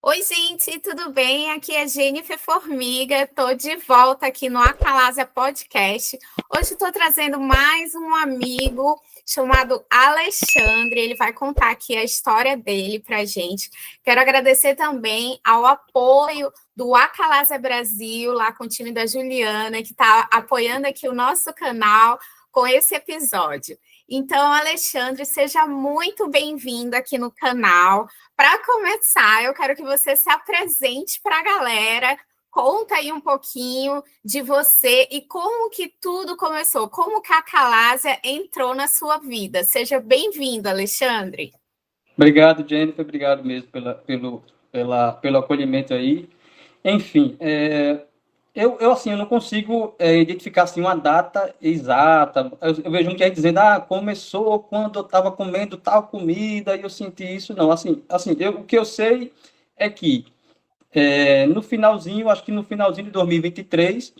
Oi, gente, tudo bem? Aqui é Jennifer Formiga, estou de volta aqui no Acalásia Podcast. Hoje estou trazendo mais um amigo chamado Alexandre, ele vai contar aqui a história dele para a gente. Quero agradecer também ao apoio do Acalásia Brasil, lá com o time da Juliana, que está apoiando aqui o nosso canal com esse episódio. Então, Alexandre, seja muito bem-vindo aqui no canal. Para começar, eu quero que você se apresente para a galera, conta aí um pouquinho de você e como que tudo começou, como que a Acalásia entrou na sua vida. Seja bem-vindo, Alexandre. Obrigado, Jennifer, obrigado mesmo pelo acolhimento aí. Enfim, eu não consigo identificar assim, uma data exata. Eu vejo muita gente dizendo, começou quando eu estava comendo tal comida e eu senti isso. Não, o que eu sei é que no finalzinho, acho que no finalzinho de 2023,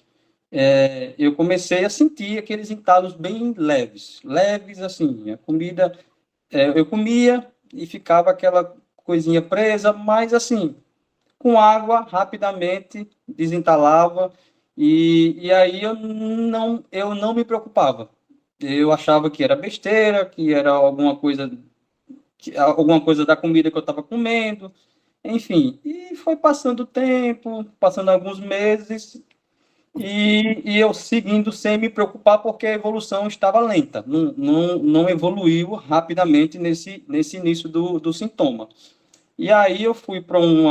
eu comecei a sentir aqueles entalos bem leves, leves assim, a comida, eu comia e ficava aquela coisinha presa, mas assim, com água, rapidamente desentalava, e aí eu não me preocupava. Eu achava que era besteira, que era alguma coisa da comida que eu estava comendo, enfim. E foi passando o tempo, passando alguns meses, e eu seguindo sem me preocupar, porque a evolução estava lenta, não evoluiu rapidamente nesse início do sintoma. E aí eu fui para um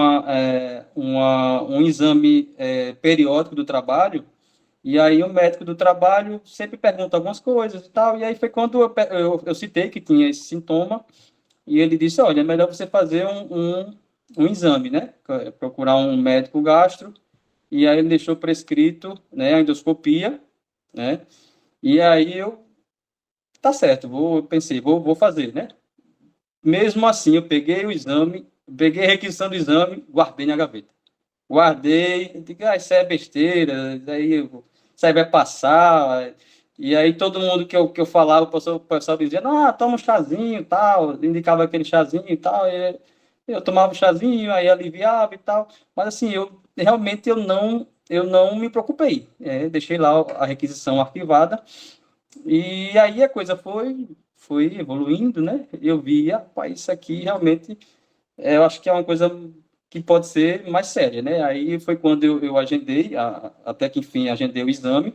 exame periódico do trabalho, e aí o médico do trabalho sempre pergunta algumas coisas e tal, e aí foi quando eu citei que tinha esse sintoma, e ele disse, olha, é melhor você fazer um exame, né? Procurar um médico gastro, e aí ele deixou prescrito, né, a endoscopia, né? E aí tá certo, pensei, vou fazer, né? Mesmo assim, eu peguei o exame, peguei a requisição do exame, guardei na gaveta. Guardei, digo, isso aí é besteira, isso aí vai passar. E aí todo mundo que eu falava, o pessoal dizia, não, toma um chazinho e tal, indicava aquele chazinho e tal, e eu tomava o chazinho, aí aliviava e tal, mas assim, realmente eu não me preocupei, deixei lá a requisição arquivada, e aí a coisa foi evoluindo, né? Eu vi, rapaz, isso aqui realmente, eu acho que é uma coisa que pode ser mais séria, né? Aí foi quando eu agendei, até que enfim agendei o exame,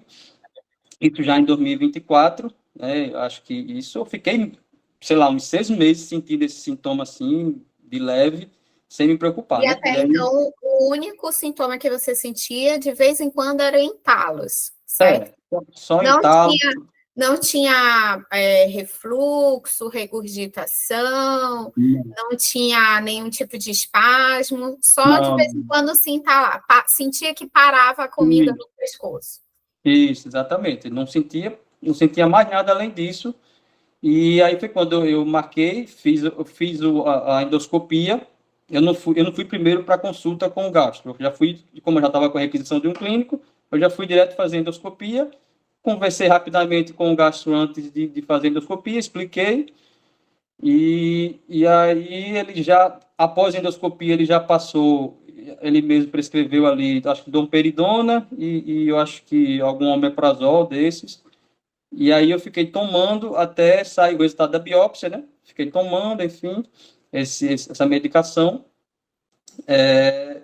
isso já em 2024, né? Acho que isso eu fiquei, sei lá, uns 6 meses sentindo esse sintoma assim, de leve, sem me preocupar, E né? até E aí, então, o único sintoma que você sentia de vez em quando era entalos, certo? só Não entalo. tinha, não tinha refluxo, regurgitação, não tinha nenhum tipo de espasmo, só de vez em Não, quando sentia que parava a comida no pescoço. isso, exatamente. Não sentia mais nada além disso. E aí foi quando eu marquei, fiz a endoscopia. Eu não fui primeiro para consulta com o gastro. Eu já fui, como eu já estava com a requisição de um clínico, eu já fui direto fazer endoscopia. Conversei rapidamente com o gastro antes de fazer a endoscopia, expliquei. E aí após a endoscopia, ele já passou, ele mesmo prescreveu ali, acho que domperidona e eu acho que algum omeprazol desses. E aí eu fiquei tomando até sair o resultado da biópsia, né? Fiquei tomando, enfim, essa medicação,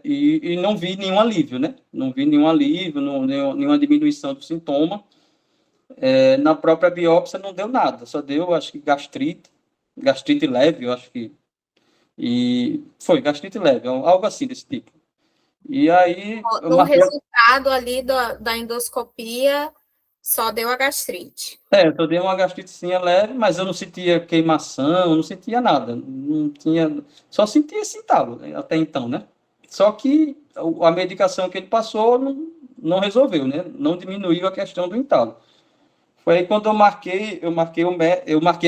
e não vi nenhum alívio, né? Não vi nenhum alívio, nenhuma diminuição do sintoma. Na própria biópsia não deu nada, só deu, acho que gastrite leve, eu acho que. E foi gastrite leve, algo assim desse tipo. E aí eu No marquei. resultado ali da endoscopia, só deu a gastrite. Eu dei uma gastritezinha leve, mas eu não sentia queimação, não sentia nada. Não tinha, só sentia esse entalo, né, até então, né? Só que a medicação que ele passou não resolveu, né? Não diminuiu a questão do entalo. Foi aí quando eu marquei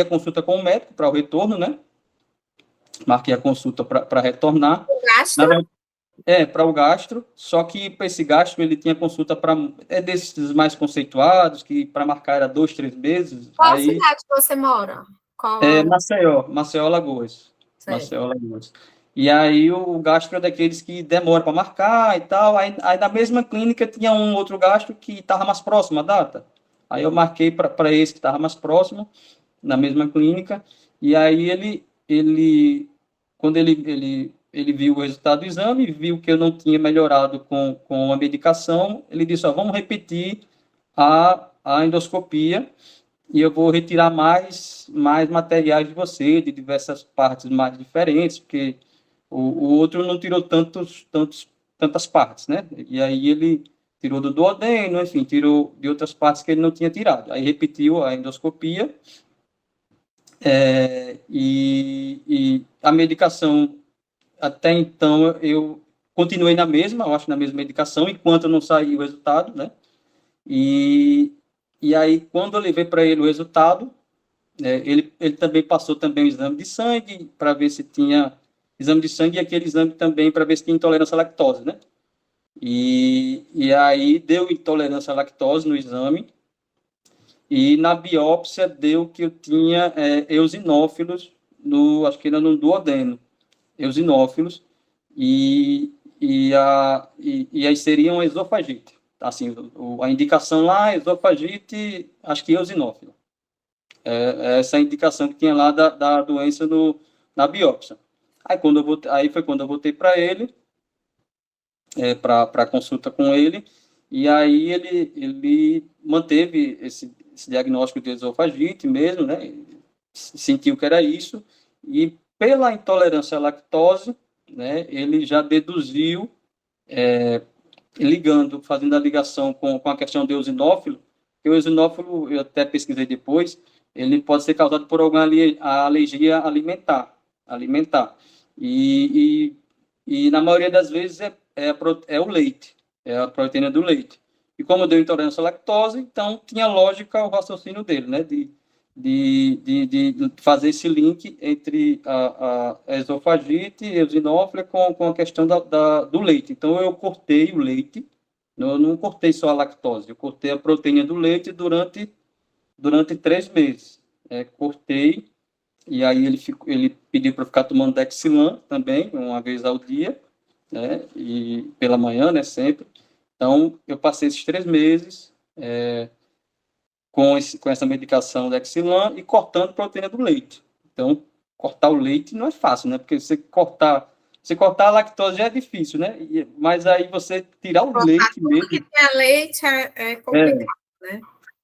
a consulta com o médico para o retorno, né? Marquei a consulta para retornar. O Na gastro, verdade, para o gastro, só que para esse gastro ele tinha consulta para desses mais conceituados, que para marcar era 2, 3 meses, qual cidade você mora? Qual a... Maceió, Alagoas. Sei. Maceió, Alagoas. E aí o gastro é daqueles que demora para marcar e tal. Aí na mesma clínica tinha um outro gastro que estava mais próximo à data. Aí eu marquei para esse que estava mais próximo, na mesma clínica. E aí quando ele viu o resultado do exame, viu que eu não tinha melhorado com a medicação, ele disse, ó, vamos repetir a endoscopia e eu vou retirar mais materiais de você, de diversas partes mais diferentes, porque o outro não tirou tantas partes, né? E aí ele tirou do duodeno, enfim, tirou de outras partes que ele não tinha tirado. Aí repetiu a endoscopia e a medicação, até então, eu continuei na mesma, eu acho, na mesma medicação, enquanto não saiu o resultado, né? E, e aí, quando eu levei para ele o resultado, ele também passou também o exame de sangue para ver se tinha exame de sangue e aquele exame também para ver se tinha intolerância à lactose, né? E aí deu intolerância à lactose no exame e na biópsia deu que eu tinha eosinófilos acho que era no duodeno, eosinófilos e aí seriam esofagite. Assim, a indicação lá, esofagite, acho que eosinófilo. Essa é a indicação que tinha lá da doença na biópsia. Aí foi quando eu voltei para ele, para consulta com ele, e aí ele manteve esse diagnóstico de esofagite mesmo, né? Sentiu que era isso, e pela intolerância à lactose, né, ele já deduziu, fazendo a ligação com a questão do eosinófilo, que o eosinófilo, eu até pesquisei depois, ele pode ser causado por alguma alergia alimentar. E na maioria das vezes é o leite, é a proteína do leite. E como deu intolerância à lactose, então tinha lógica o raciocínio dele, né, de fazer esse link entre a esofagite e eosinófila com a questão do leite. Então, eu cortei o leite, eu não cortei só a lactose, eu cortei a proteína do leite durante 3 meses. Cortei, e aí ele pediu para ficar tomando Dexilan também, uma vez ao dia, né, e pela manhã, né, sempre. Então, eu passei esses 3 meses com essa medicação Dexilan e cortando proteína do leite. Então, cortar o leite não é fácil, né? Porque você cortar a lactose já é difícil, né? Mas aí você tirar o leite tudo mesmo. que tem leite é complicado, né?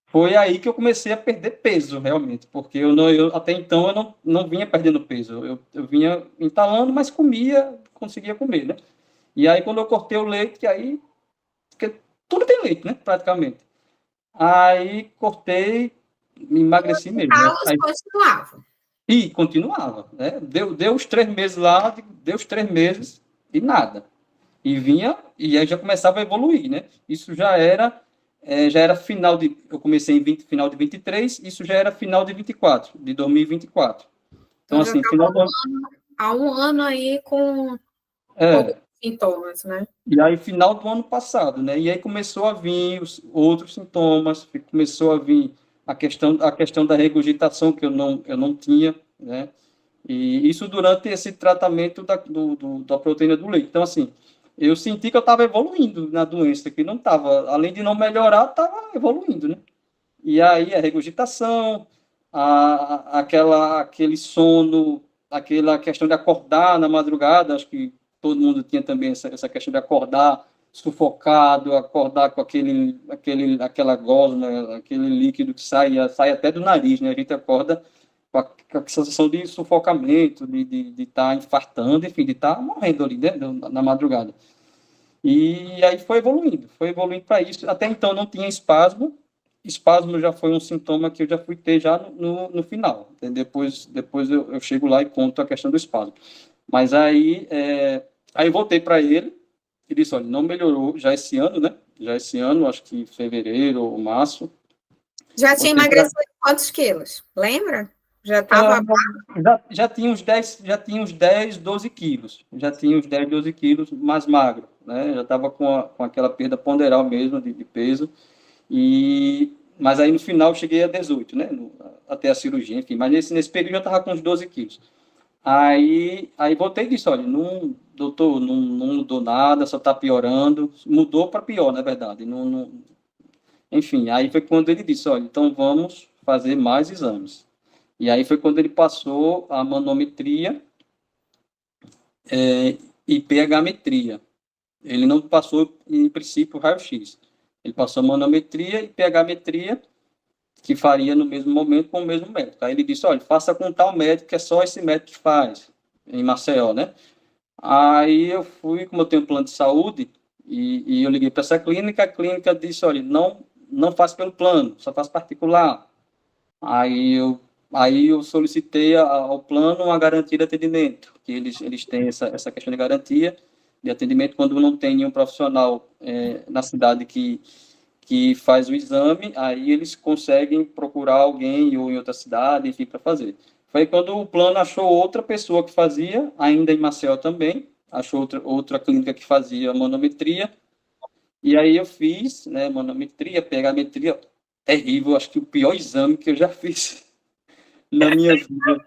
Foi aí que eu comecei a perder peso, realmente, porque até então eu não vinha perdendo peso. Eu vinha entalando, mas conseguia comer, né? E aí, quando eu cortei o leite, aí. Porque tudo tem leite, né? Praticamente. Aí cortei, emagreci mesmo, né? Carlos continuava. E continuava, né? Deu os 3 meses lá, deu os 3 meses e nada. E aí já começava a evoluir, né? Isso já era eu comecei final de 23, isso já era final de 24, de 2024. Então, assim, final do ano. Há um ano aí com sintomas, né? E aí, final do ano passado, né? E aí começou a vir os outros sintomas, começou a vir a questão da regurgitação que eu não tinha, né? E isso durante esse tratamento da proteína do leite. Então, assim, eu senti que eu estava evoluindo na doença, que não estava, além de não melhorar, estava evoluindo, né? E aí a regurgitação, aquele sono, aquela questão de acordar na madrugada, acho que todo mundo tinha também essa questão de acordar sufocado, acordar com aquela gosma, aquele líquido que sai até do nariz, né? A gente acorda com a sensação de sufocamento, de estar infartando, enfim, de estar morrendo ali, né? Na madrugada. E aí foi evoluindo para isso. Até então não tinha espasmo. Espasmo já foi um sintoma que eu já fui ter já no final. Depois eu chego lá e conto a questão do espasmo. Mas aí eu voltei para ele e disse, olha, não melhorou já esse ano, né? Já esse ano, acho que fevereiro ou março. Já tinha emagrecido quantos quilos? Lembra? Já estava... Já tinha uns 10, 12 quilos. Já tinha uns 10, 12 quilos mais magro, né? Já estava com aquela perda ponderal mesmo de peso. Mas aí no final eu cheguei a 18, né? Até a cirurgia, enfim. Mas nesse período eu já estava com uns 12 quilos. Aí voltei e disse, olha, não, doutor, não mudou nada, só está piorando. Mudou para pior, na verdade. Enfim, aí foi quando ele disse, olha, então vamos fazer mais exames. E aí foi quando ele passou a manometria e pH-metria. Ele não passou, em princípio, o raio-x. Ele passou a manometria e pH-metria, que faria no mesmo momento com o mesmo médico. Aí ele disse, olha, faça com tal médico, que é só esse médico que faz, em Maceió, né? Aí eu fui, como eu tenho um plano de saúde, e eu liguei para essa clínica, a clínica disse, olha, não faz pelo plano, só faz particular. Aí eu, aí eu solicitei ao plano uma garantia de atendimento, que eles têm essa questão de garantia de atendimento quando não tem nenhum profissional na cidade que faz o exame, aí eles conseguem procurar alguém ou em outra cidade, enfim, para fazer. Foi quando o plano achou outra pessoa que fazia, ainda em Maceió também, achou outra clínica que fazia manometria, e aí eu fiz, né, manometria, pH-metria, terrível, acho que o pior exame que eu já fiz na minha vida.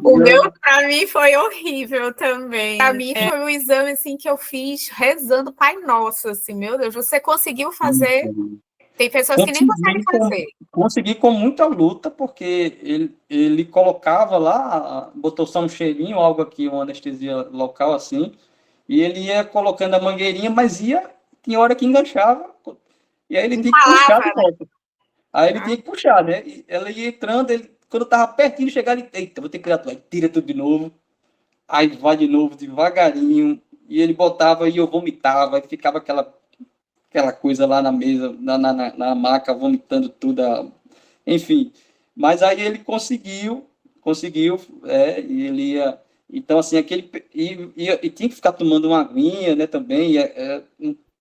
O meu, para mim, foi horrível também. Para mim, foi um exame assim que eu fiz rezando Pai Nosso, assim, meu Deus, você conseguiu fazer? Tem pessoas que nem conseguem fazer. Consegui com muita luta, porque ele colocava lá, botou só um cheirinho, algo aqui, uma anestesia local assim, e ele ia colocando a mangueirinha, mas tinha hora que enganchava, e aí ele tinha que puxar de volta. Aí ele tinha que puxar, né? E ela ia entrando, quando eu tava pertinho de chegar, ele, eita, vou ter que tirar tudo. Aí tira tudo de novo, aí vai de novo, devagarinho, e ele botava e eu vomitava, e ficava aquela coisa lá na mesa, na maca, vomitando tudo, enfim. Mas aí ele conseguiu, e ele ia. Então, assim, e tinha que ficar tomando uma aguinha, né, também.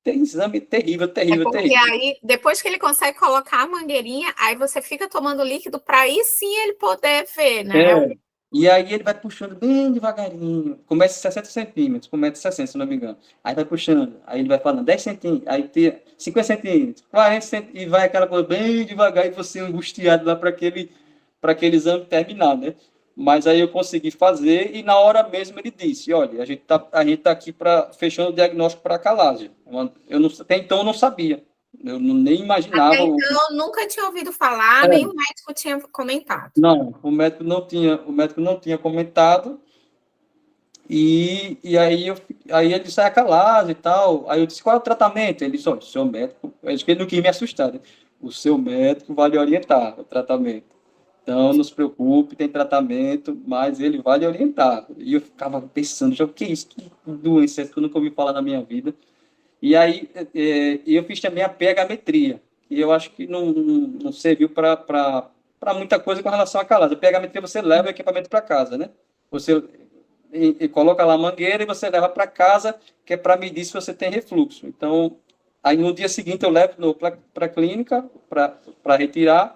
Tem exame terrível, terrível, porque terrível. aí, depois que ele consegue colocar a mangueirinha, aí você fica tomando líquido para aí sim ele poder ver, né? E aí ele vai puxando bem devagarinho. Começa 60 centímetros, começa 60, se não me engano. Aí vai puxando, aí ele vai falando 10 centímetros, aí tem 50 centímetros, 40 centímetros, e vai aquela coisa bem devagar, e você angustiado lá para aquele exame terminar, né? Mas aí eu consegui fazer, e na hora mesmo ele disse, olha, a gente tá aqui fechando o diagnóstico para calásia. Até então eu não sabia. Eu nem imaginava. Até então, eu nunca tinha ouvido falar, nem o médico tinha comentado. Não, o médico não tinha comentado, e aí ele disse, calásia e tal. Aí eu disse, qual é o tratamento? Ele disse, olha, o seu médico, eu acho que ele não quis me assustar, né? O seu médico vai lhe orientar o tratamento. Então, não se preocupe, tem tratamento, mas ele vai lhe orientar. E eu ficava pensando, já, o que é isso? Que doença é essa que eu nunca ouvi falar na minha vida? E aí eu fiz também a pH-metria, e eu acho que não serviu para muita coisa com relação à calada. A pH-metria você leva o equipamento para casa, né? Você coloca lá a mangueira e você leva para casa, que é para medir se você tem refluxo. Então, aí no dia seguinte eu levo para a clínica para retirar,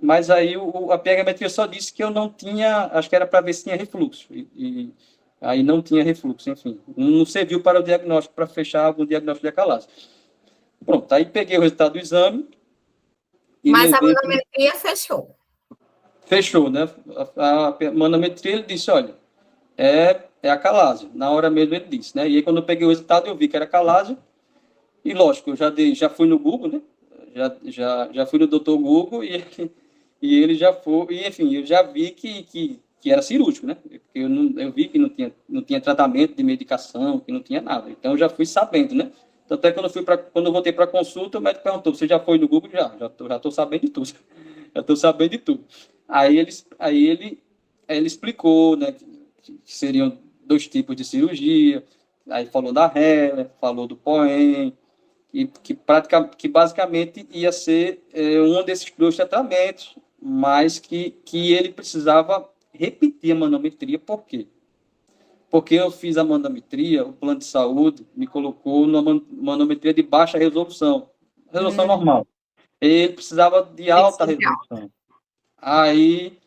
mas aí a pH-metria só disse que eu não tinha, acho que era para ver se tinha refluxo, e aí não tinha refluxo, enfim. Não serviu para o diagnóstico, para fechar o diagnóstico de acalásia. Pronto, aí peguei o resultado do exame e Mas a levei. manometria fechou. Fechou, né? A manometria, ele disse, olha, é acalásia. Na hora mesmo ele disse, né? E aí quando eu peguei o resultado, eu vi que era acalásia. E lógico, eu já fui no Google, né? Já fui no doutor Google e ele já foi, e enfim, eu já vi que era cirúrgico, né? Eu vi que não tinha tratamento de medicação, que não tinha nada. Então eu já fui sabendo, né? Tanto é que quando eu voltei para a consulta, o médico perguntou: você já foi no Google? Já estou sabendo de tudo. Já estou sabendo de tudo. Aí ele explicou, né, que seriam 2 tipos de cirurgia. Aí falou da Heller, falou do Poem, e que basicamente ia ser um desses 2 tratamentos, mas que ele precisava repetir a manometria. Por quê? Porque eu fiz a manometria, o plano de saúde me colocou numa manometria de baixa resolução, resolução normal. Ele precisava de alta resolução. Aí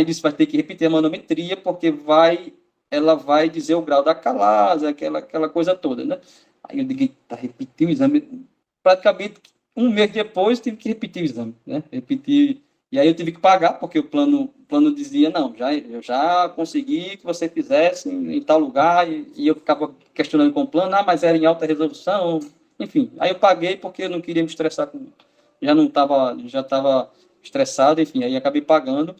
disse, vai ter que repetir a manometria, porque ela vai dizer o grau da calase, aquela coisa toda, né? Aí eu digo, repetir o exame. Praticamente um mês depois, tive que repetir o exame, né? Repetir. E aí eu tive que pagar, porque o plano plano dizia, não, eu já consegui que você fizesse em tal lugar, e eu ficava questionando com o plano, mas era em alta resolução, enfim. Aí eu paguei porque eu não queria me estressar, já estava estressado, enfim, aí acabei pagando,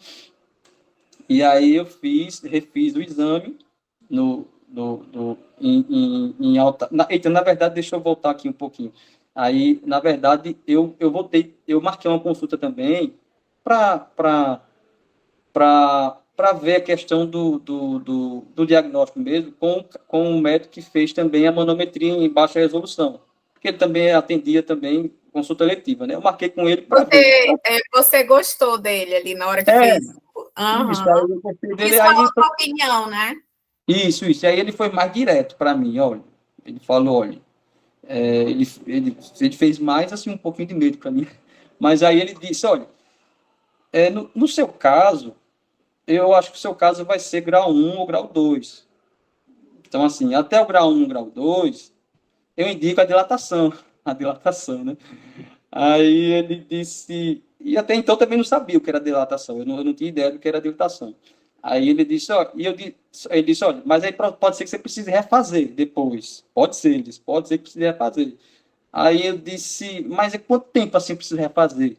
e aí eu refiz o exame em alta... Eita, na verdade, deixa eu voltar aqui um pouquinho. Aí, na verdade, eu marquei uma consulta também para ver a questão do diagnóstico mesmo com o médico que fez também a manometria em baixa resolução, porque ele também atendia também consulta letiva, né? Eu marquei com ele para ver. Você gostou dele ali na hora que É, fez? isso, aí eu gostei dele, Quis falar a opinião, né? Isso. Aí ele foi mais direto para mim, olha. Ele falou, olha, ele fez mais assim um pouquinho de medo para mim, mas aí ele disse, olha, no seu caso, eu acho que o seu caso vai ser grau 1 ou grau 2. Então, assim, até o grau 1, grau 2, eu indico a dilatação, né? Aí ele disse, e até então também não sabia o que era dilatação, eu não tinha ideia do que era dilatação. Aí ele disse, ó, ele disse, olha, mas aí pode ser que você precise refazer depois. Pode ser, ele disse, pode ser que precise refazer. Aí eu disse, mas é quanto tempo assim precisa refazer?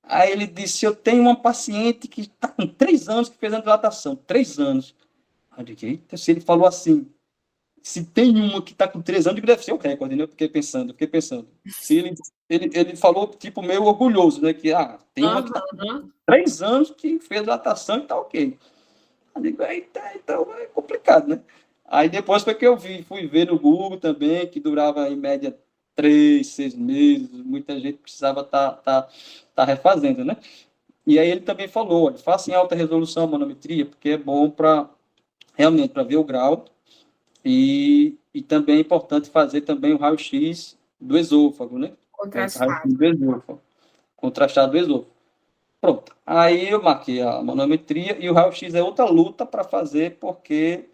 Aí ele disse, eu tenho uma paciente que está com 3 anos que fez a dilatação, 3 anos. Aí eu disse, eita, se ele falou assim, se tem uma que está com 3 anos, deve ser o recorde, né? Eu fiquei pensando. Se ele falou, tipo, meio orgulhoso, né? Que, tem uma que está com 3 anos que fez dilatação e está ok. Eu digo, eita, então é complicado, né? Aí depois foi que fui ver no Google também, que durava em média 3, 6 meses, muita gente precisava tá refazendo, né? E aí ele também falou, olha, faça em alta resolução a manometria, porque é bom realmente para ver o grau, e também é importante fazer também o raio-x do esôfago, né? Contrastado. Contrastado do esôfago. Pronto. Aí eu marquei a manometria e o raio-x é outra luta para fazer, porque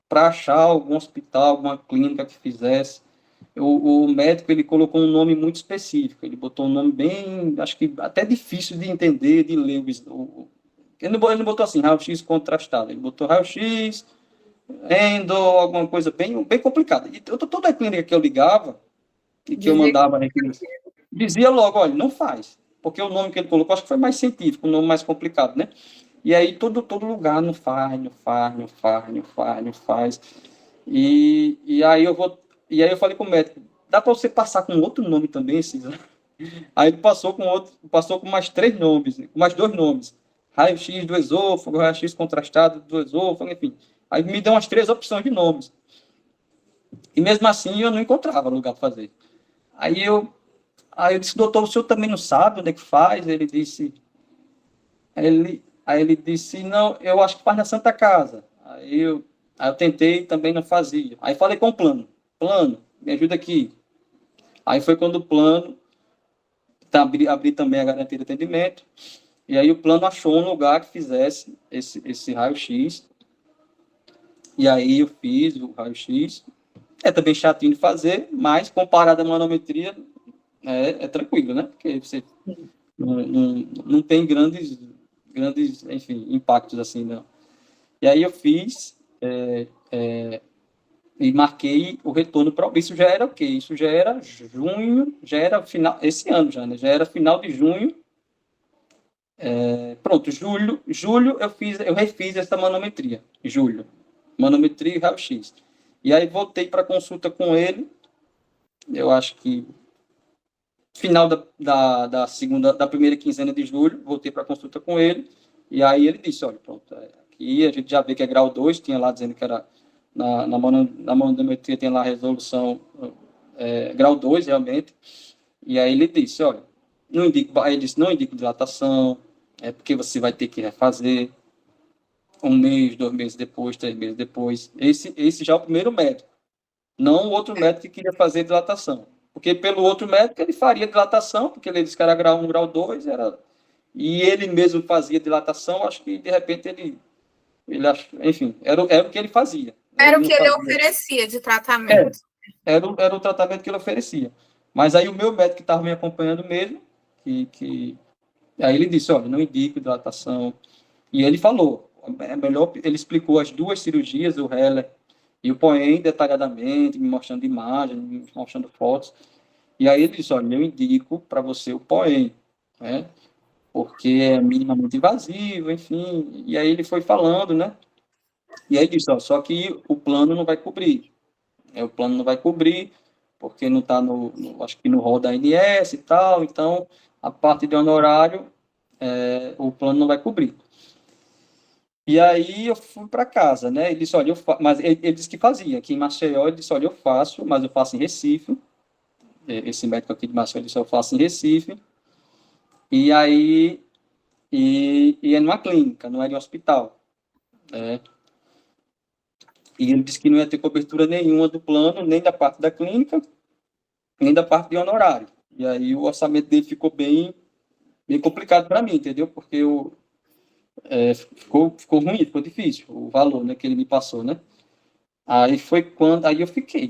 para achar algum hospital, alguma clínica que fizesse, o médico ele colocou um nome muito específico, ele botou um nome bem, acho que até difícil de entender, de ler. Ele não botou assim, raio-x contrastado, ele botou raio-x, endo, alguma coisa bem complicada. E toda a clínica que eu ligava, e que eu mandava dizia logo, olha, não faz, porque o nome que ele colocou, acho que foi mais científico, um nome mais complicado, né? E aí todo lugar não faz. E aí eu falei com o médico, dá para você passar com outro nome também, Cisa? Aí ele passou com mais 3 nomes, com mais 2 nomes. Raio-X do esôfago, raio-X contrastado do esôfago, enfim. Aí me deu umas 3 opções de nomes. E mesmo assim eu não encontrava lugar para fazer. Aí eu disse, doutor, o senhor também não sabe onde é que faz? Aí ele disse, não, eu acho que faz na Santa Casa. Aí eu tentei, também não fazia. Aí falei com o plano, me ajuda aqui. Aí foi quando o plano, abri também a garantia de atendimento, e aí o plano achou um lugar que fizesse esse raio-x, e aí eu fiz o raio-x. É também chatinho de fazer, mas comparado à manometria, é tranquilo, né? Porque você não tem grandes, enfim, impactos assim, não. E aí eu fiz e marquei o retorno para isso já era o quê? Isso já era junho, já era final, esse ano já, né? Já era final de junho. Pronto, julho eu refiz essa manometria, julho, manometria e raio-x. E aí voltei para consulta com ele, eu acho que final da primeira quinzena de julho, voltei para consulta com ele, e aí ele disse, olha, pronto, aqui a gente já vê que é grau 2, tinha lá dizendo que era, na manometria tem lá a resolução grau 2, realmente, e aí ele disse, olha, não indico dilatação, porque você vai ter que refazer 1 mês, 2 meses depois, 3 meses depois. Esse já é o primeiro médico, não o outro médico que queria fazer dilatação. Porque pelo outro médico ele faria dilatação, porque ele disse que era grau 1, grau 2, e ele mesmo fazia dilatação, acho que de repente ele enfim, era o que ele fazia. Era o que ele oferecia de tratamento. Era o tratamento que ele oferecia. Mas aí o meu médico que estava me acompanhando mesmo, aí ele disse, olha, não indico dilatação, E ele falou, é melhor, ele explicou as duas cirurgias, o Heller e o Poen, detalhadamente, me mostrando imagens, me mostrando fotos. E aí ele disse, olha, eu indico para você o Poen, né? Porque é minimamente invasivo, enfim. E aí ele foi falando, né? E aí disse, ó, só que o plano não vai cobrir. O plano não vai cobrir, porque não está acho que no rol da ANS e tal, então a parte de honorário, o plano não vai cobrir. E aí eu fui para casa, né? Ele disse, olha, mas ele disse que fazia. Aqui em Maceió, ele disse, olha, eu faço, mas eu faço em Recife. Esse médico aqui de Maceió disse, eu faço em Recife. E aí, é numa clínica, não é de um hospital. Né? E ele disse que não ia ter cobertura nenhuma do plano, nem da parte da clínica, nem da parte de honorário. E aí o orçamento dele ficou bem complicado para mim, entendeu? Porque ficou ruim, ficou difícil o valor, né, que ele me passou, né? Aí eu fiquei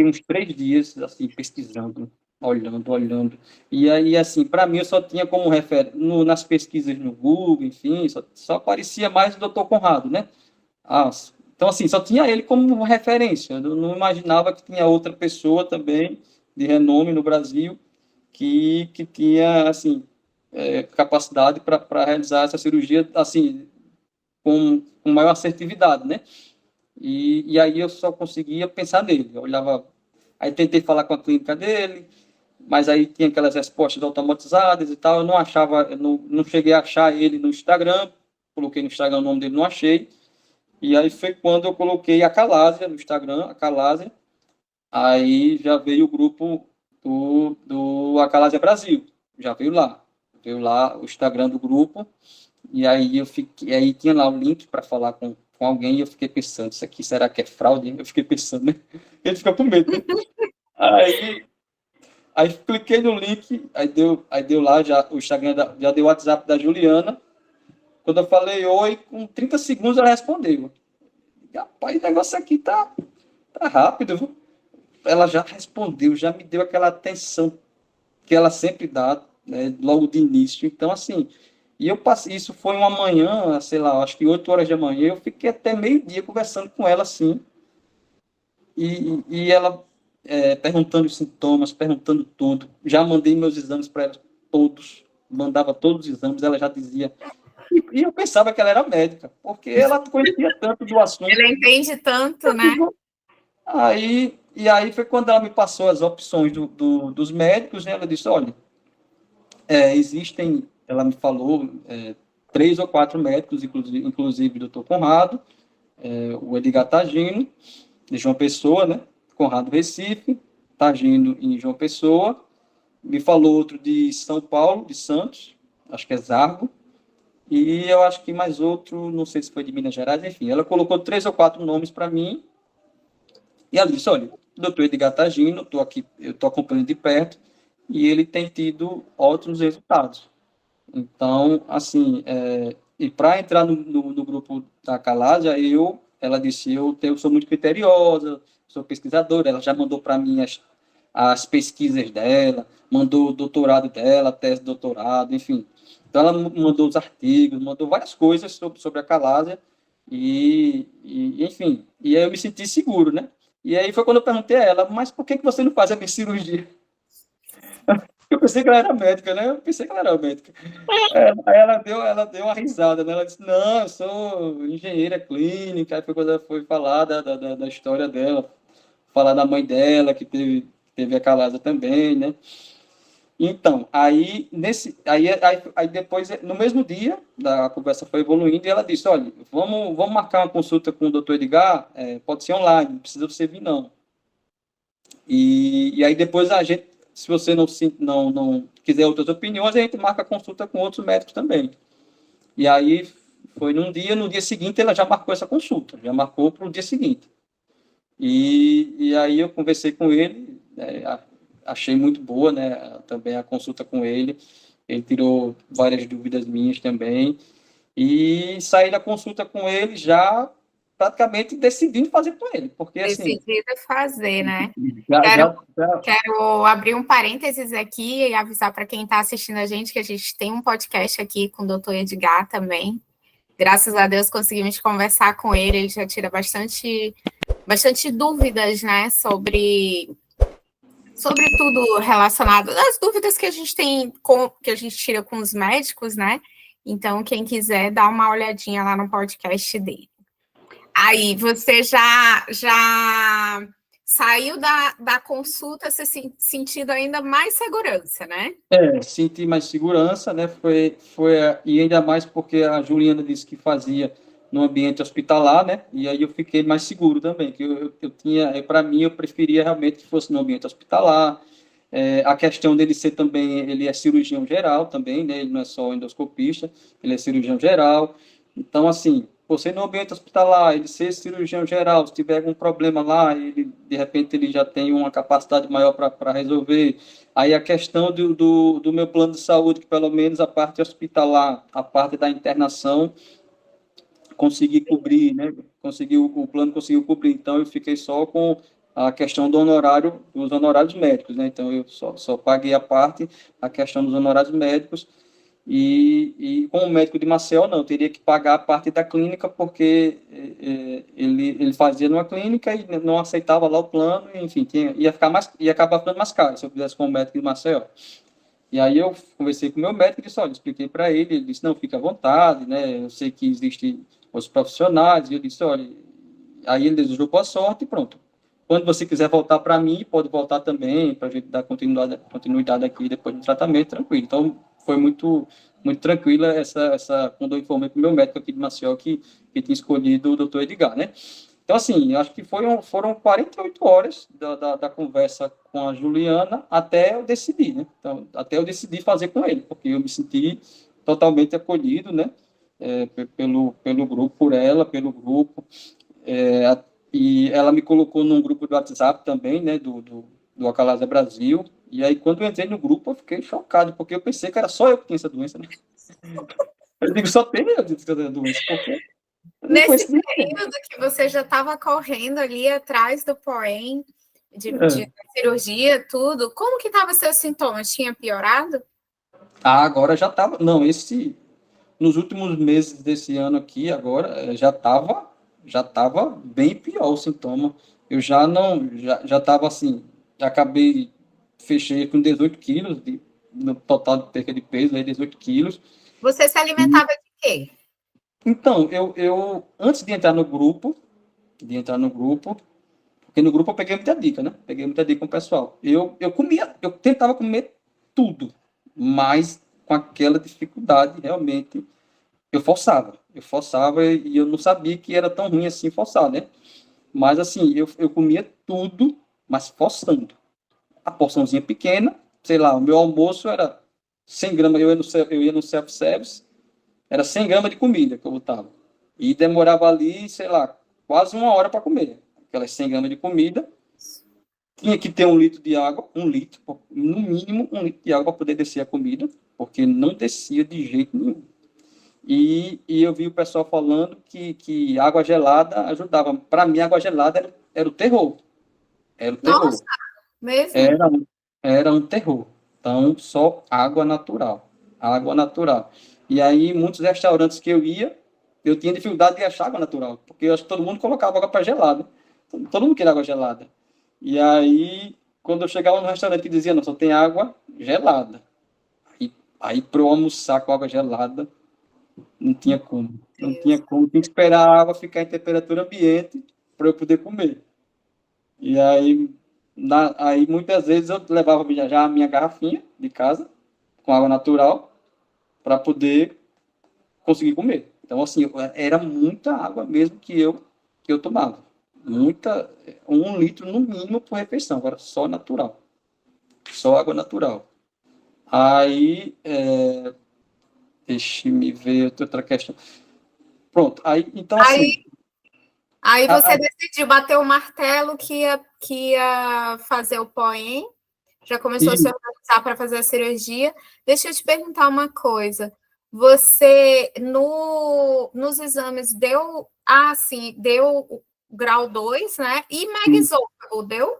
uns 3 dias, assim, pesquisando, olhando. E aí, assim, para mim, eu só tinha como referência, nas pesquisas no Google, enfim, só aparecia mais o Dr. Conrado, né? Então, assim, só tinha ele como referência. Eu não imaginava que tinha outra pessoa também, de renome no Brasil, que tinha, assim, capacidade para realizar essa cirurgia, assim, com maior assertividade, né? E aí eu só conseguia pensar nele. Eu olhava, aí tentei falar com a clínica dele, mas aí tinha aquelas respostas automatizadas e tal. Eu não achava, eu não cheguei a achar ele no Instagram. Coloquei no Instagram o nome dele, não achei. E aí foi quando eu coloquei a Calásia no Instagram, a Calásia. Aí já veio o grupo do Acalásia Brasil. Já veio lá. Veio lá o Instagram do grupo. E aí aí tinha lá o link para falar com alguém e eu fiquei pensando, isso aqui será que é fraude? Eu fiquei pensando, né? Ele fica com medo, né? Aí cliquei no link, aí deu lá, já, o Instagram já deu o WhatsApp da Juliana. Quando eu falei oi, com 30 segundos ela respondeu. Rapaz, o negócio aqui tá rápido, viu? Ela já respondeu, já me deu aquela atenção que ela sempre dá, né, logo de início. Então, assim, e eu passei, isso foi uma manhã, sei lá, acho que 8 horas da manhã, eu fiquei até meio-dia conversando com ela, assim, e ela perguntando os sintomas, perguntando tudo. Já mandei meus exames para ela todos, mandava todos os exames, ela já dizia. E eu pensava que ela era médica, porque ela conhecia tanto do assunto. Ela entende tanto, né? E aí foi quando ela me passou as opções dos médicos, né? Ela disse, olha, existem, ela me falou, 3 ou 4 médicos, inclusive o doutor Conrado, o Edgar Tagino, de João Pessoa, né? Conrado Recife, Tagino em João Pessoa, me falou outro de São Paulo, de Santos, acho que é Zargo, e eu acho que mais outro, não sei se foi de Minas Gerais, enfim, ela colocou 3 ou 4 nomes para mim, e ela disse, olha, o doutor Edgar Tagino, eu estou acompanhando de perto, e ele tem tido ótimos resultados. Então, assim, e para entrar no grupo da Calásia, ela disse, eu sou muito criteriosa, sou pesquisadora, ela já mandou para mim as pesquisas dela, mandou o doutorado dela, a tese de doutorado, enfim. Então, ela mandou os artigos, mandou várias coisas sobre a Calásia, enfim, e aí eu me senti seguro, né? E aí foi quando eu perguntei a ela, mas por que você não faz a minha cirurgia? Eu pensei que ela era médica, né? Eu pensei que ela era médica. Aí ela deu uma risada, né? Ela disse, não, eu sou engenheira clínica. Aí foi quando ela foi falar da história dela, falar da mãe dela, que teve a Calásia também, né? Então, aí depois, no mesmo dia, a conversa foi evoluindo e ela disse, olha, vamos marcar uma consulta com o doutor Edgar, pode ser online, não precisa você vir, não. E aí depois a gente, se você não quiser outras opiniões, a gente marca consulta com outros médicos também. E aí foi no dia seguinte ela já marcou essa consulta, já marcou para o dia seguinte. E aí eu conversei com ele, achei muito boa, né, também a consulta com ele tirou várias dúvidas minhas também, e saí da consulta com ele já praticamente decidindo fazer com ele, porque assim... Decidido fazer, né? Já. Quero abrir um parênteses aqui e avisar para quem está assistindo a gente que a gente tem um podcast aqui com o doutor Edgar também. Graças a Deus conseguimos conversar com ele já tira bastante dúvidas, né, sobre tudo relacionado, as dúvidas que a gente tem, que a gente tira com os médicos, né? Então, quem quiser, dá uma olhadinha lá no podcast dele. Aí, você já saiu da consulta se sentindo ainda mais segurança, né? Senti mais segurança, né? E ainda mais porque a Juliana disse que fazia no ambiente hospitalar, né? E aí eu fiquei mais seguro também, que eu tinha, para mim, eu preferia realmente que fosse no ambiente hospitalar. A questão dele ser também, ele é cirurgião geral também, né? Ele não é só endoscopista, ele é cirurgião geral. Então, assim, você no ambiente hospitalar, ele ser cirurgião geral, se tiver algum problema lá, ele, de repente ele já tem uma capacidade maior para resolver. Aí a questão do meu plano de saúde, que pelo menos a parte hospitalar, a parte da internação, consegui cobrir, né? O plano conseguiu cobrir. Então eu fiquei só com a questão do honorário, dos honorários médicos, né? Então eu só paguei a questão dos honorários médicos. E com o médico de Maceió, não, eu teria que pagar a parte da clínica, porque ele fazia numa clínica e não aceitava lá o plano, enfim, ia acabar ficando mais caro se eu fizesse com o médico de Maceió. E aí eu conversei com o meu médico e disse, olha, expliquei para ele, ele disse, não, fica à vontade, né, eu sei que existem os profissionais, e eu disse, olha, aí ele desejou boa sorte e pronto. Quando você quiser voltar para mim, pode voltar também, para a gente dar continuidade aqui depois do tratamento, tranquilo. Então, foi muito tranquila quando eu informei para o meu médico aqui de Maceió que tinha escolhido o doutor Edgar, né? Então, assim, eu acho que foram 48 horas da conversa com a Juliana até eu decidir, né? Então, até eu decidir fazer com ele, porque eu me senti totalmente acolhido, né? Pelo grupo, por ela, pelo grupo. E ela me colocou num grupo do WhatsApp também, né? Do Acalasa Brasil. E aí, quando eu entrei no grupo, eu fiquei chocado, porque eu pensei que era só eu que tinha essa doença, né? Eu digo, só tem eu que tenho essa doença, porque nesse período que você já estava correndo ali atrás do POEM, de cirurgia, tudo, como que estavam seus sintomas? Tinha piorado? Agora já estava. Não, nos últimos meses desse ano aqui, agora, já tava bem pior o sintoma. Eu já não, já estava assim, já fechei com 18 quilos, no total de perca de peso, aí 18 quilos. Você se alimentava de quê? Então, eu antes de entrar no grupo, porque no grupo eu peguei muita dica, né? Peguei muita dica com o pessoal. Eu tentava comer tudo, mas com aquela dificuldade, realmente, eu forçava e eu não sabia que era tão ruim assim forçar, né? Mas assim, eu comia tudo, mas forçando. A porçãozinha pequena, sei lá, o meu almoço era 100 gramas, eu ia no self-service, era 100 gramas de comida que eu botava. E demorava ali, sei lá, quase uma hora para comer. Aquelas 100 gramas de comida. Tinha que ter 1 litro de água, 1 litro, no mínimo 1 litro de água para poder descer a comida, porque não descia de jeito nenhum. E eu vi o pessoal falando que água gelada ajudava. Para mim, água gelada era o terror. Era o terror. Nossa, mesmo? Era um terror. Então, só água natural. Água natural. E aí, muitos restaurantes que eu ia, eu tinha dificuldade de achar água natural, porque eu acho que todo mundo colocava água para gelada. Todo mundo queria água gelada. E aí, quando eu chegava no restaurante que dizia, não, só tem água gelada. Aí para eu almoçar com água gelada, não tinha como. Não tinha como. Tinha que esperar a água ficar em temperatura ambiente para eu poder comer. E aí, muitas vezes eu levava já a minha garrafinha de casa, com água natural, para poder conseguir comer. Então, assim, era muita água mesmo que eu tomava. 1 litro no mínimo por refeição, agora só natural. Só água natural. Aí, deixa-me ver outra questão. Pronto, aí, então assim... Aí você decidiu bater o martelo que ia fazer o POEM, já começou a se organizar para fazer a cirurgia. Deixa eu te perguntar uma coisa. Você, nos exames, deu grau 2, né? E megaesôfago, deu?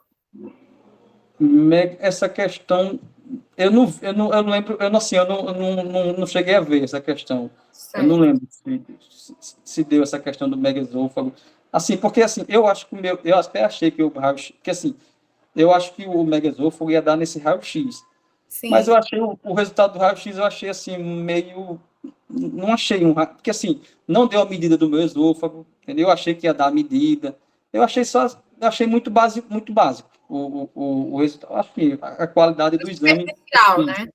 Essa questão eu não lembro, eu não, assim, eu não cheguei a ver essa questão. Eu não Certo. lembro se deu essa questão do megaesôfago. Assim, porque assim, eu acho que eu até achei que o raio-x, porque assim, eu acho que o megaesôfago ia dar nesse raio-x. Mas Sim, eu achei o resultado do raio-x, eu achei assim, meio. Não achei porque assim, não deu a medida do meu esôfago, entendeu? Eu achei que ia dar a medida. Eu achei muito básico, muito básico. O resultado, acho que a qualidade do exame eu superficial, fiz. né?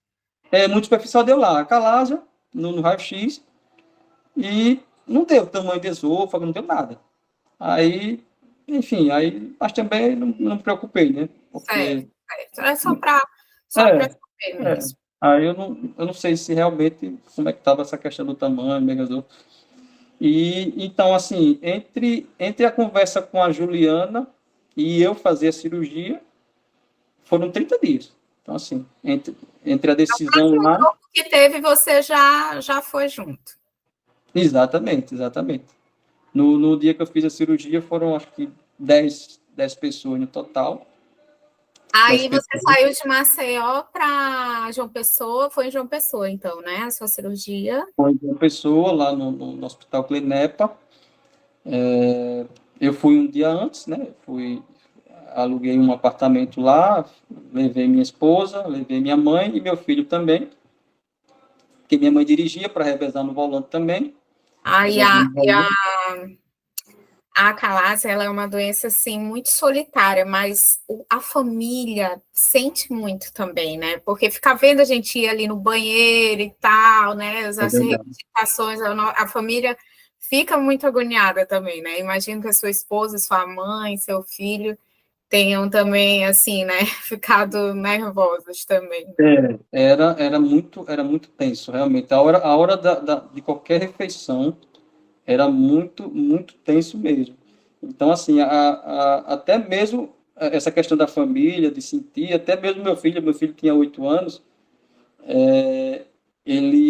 É muito superficial, deu lá, a calásia no raio-x e não deu tamanho de esôfago, não deu nada. Aí, enfim, mas também não me preocupei, né? Certo, Porque certo. É só para é, saber é. mesmo. Aí eu não sei se realmente como é que estava essa questão do tamanho, megazord. E então, assim, entre a conversa com a Juliana e eu fazer a cirurgia, foram 30 dias. Então, assim, entre a decisão lá. O que teve, você já foi junto. Exatamente, exatamente. No dia que eu fiz a cirurgia, foram acho que 10 pessoas no total. 10 Aí você pessoas. saiu de Maceió para João Pessoa, foi em João Pessoa, então, né? A sua cirurgia. Foi uma pessoa lá no Hospital Clinepa. Eu fui um dia antes, né? Aluguei um apartamento lá, levei minha esposa, levei minha mãe e meu filho também, porque minha mãe dirigia para revezar no volante também. Aí Revezar a, no e a, volante. a acalásia, ela é uma doença, assim, muito solitária, mas a família sente muito também, né? Porque ficar vendo a gente ir ali no banheiro e tal, né? É As verdade. reivindicações, a família fica muito agoniada também, né? Imagino que a sua esposa, sua mãe, seu filho tenham também, assim, né, ficado nervosos também. Era muito tenso, realmente. A hora de qualquer refeição era muito, muito tenso mesmo. Então, assim, até mesmo essa questão da família, de sentir, até mesmo meu filho tinha 8 anos,